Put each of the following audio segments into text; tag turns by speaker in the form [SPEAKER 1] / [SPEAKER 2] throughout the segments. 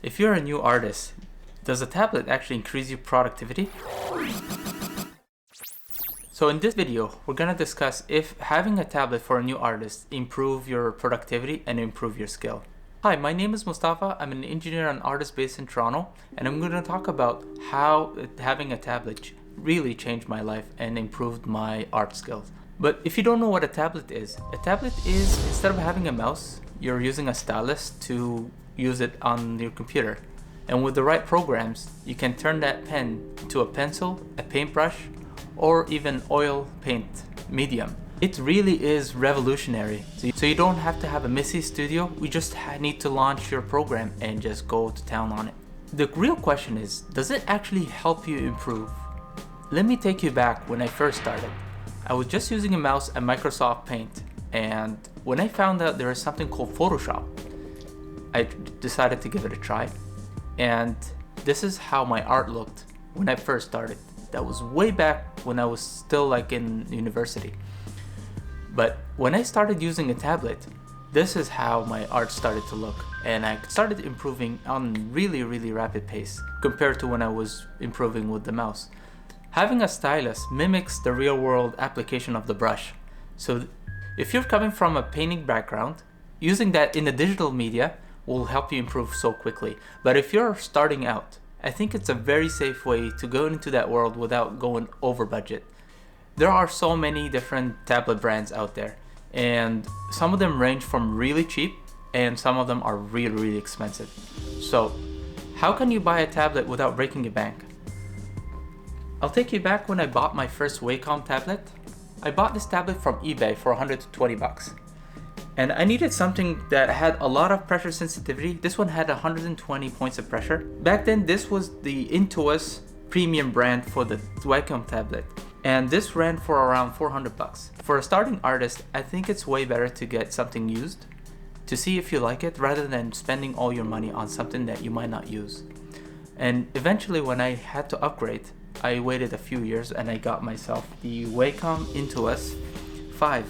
[SPEAKER 1] If you're a new artist, does a tablet actually increase your productivity? So in this video, we're going to discuss if having a tablet for a new artist improve your productivity and improve your skill. Hi, my name is Mustafa. I'm an engineer and artist based in Toronto, and I'm going to talk about how having a tablet really changed my life and improved my art skills. But if you don't know what a tablet is instead of having a mouse, you're using a stylus to use it on your computer. And with the right programs, you can turn that pen to a pencil, a paintbrush, or even oil paint medium. It really is revolutionary. So you don't have to have a messy studio. We just need to launch your program and just go to town on it. The real question is, does it actually help you improve? Let me take you back when I first started. I was just using a mouse and Microsoft Paint, and when I found out there was something called Photoshop, I decided to give it a try. And this is how my art looked when I first started. That was way back when I was still in university. But when I started using a tablet, this is how my art started to look. And I started improving on really rapid pace compared to when I was improving with the mouse. Having a stylus mimics the real world application of the brush. So if you're coming from a painting background, using that in the digital media will help you improve so quickly. But if you're starting out, I think it's a very safe way to go into that world without going over budget. There are so many different tablet brands out there, and some of them range from really cheap and some of them are really expensive. So how can you buy a tablet without breaking a bank? I'll take you back when I bought my first Wacom tablet. I bought this tablet from eBay for 120 bucks. And I needed something that had a lot of pressure sensitivity. This one had 120 points of pressure. Back then, this was the Intuos premium brand for the Wacom tablet. And this ran for around 400 bucks. For a starting artist, I think it's way better to get something used to see if you like it rather than spending all your money on something that you might not use. And eventually when I had to upgrade, I waited a few years and I got myself the Wacom Intuos 5.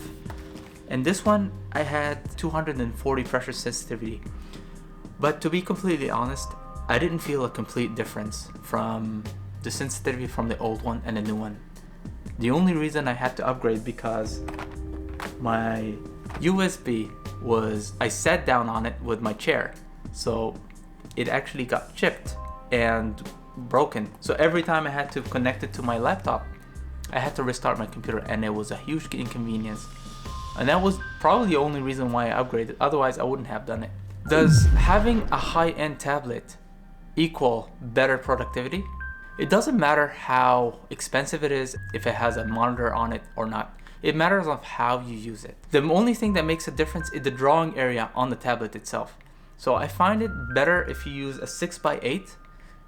[SPEAKER 1] And this one, I had 240 pressure sensitivity. But to be completely honest, I didn't feel a complete difference from the sensitivity from the old one and the new one. The only reason I had to upgrade because my USB I sat down on it with my chair. So it actually got chipped and broken. So every time I had to connect it to my laptop, I had to restart my computer, and it was a huge inconvenience. And that was probably the only reason why I upgraded. Otherwise, I wouldn't have done it. Does having a high-end tablet equal better productivity? It doesn't matter how expensive it is, if it has a monitor on it or not. It matters of how you use it. The only thing that makes a difference is the drawing area on the tablet itself. So I find it better if you use a 6x8,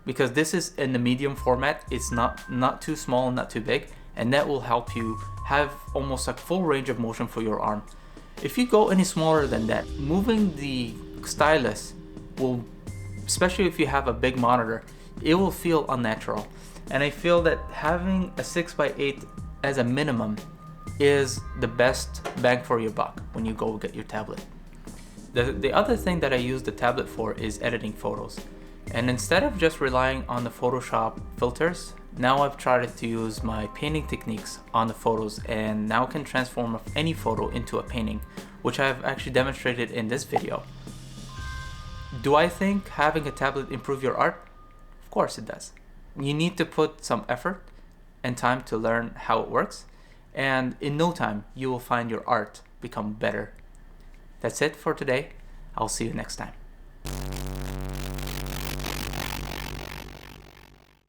[SPEAKER 1] because this is in the medium format. It's not too small, not too big, and that will help you have almost a full range of motion for your arm. If you go any smaller than that, moving the stylus will, especially if you have a big monitor, it will feel unnatural. And I feel that having a 6x8 as a minimum is the best bang for your buck when you go get your tablet. The other thing that I use the tablet for is editing photos. And instead of just relying on the Photoshop filters, now I've tried to use my painting techniques on the photos, and now can transform any photo into a painting, which I've actually demonstrated in this video. Do I think having a tablet improve your art? Of course it does. You need to put some effort and time to learn how it works, and in no time you will find your art become better. That's it for today. I'll see you next time.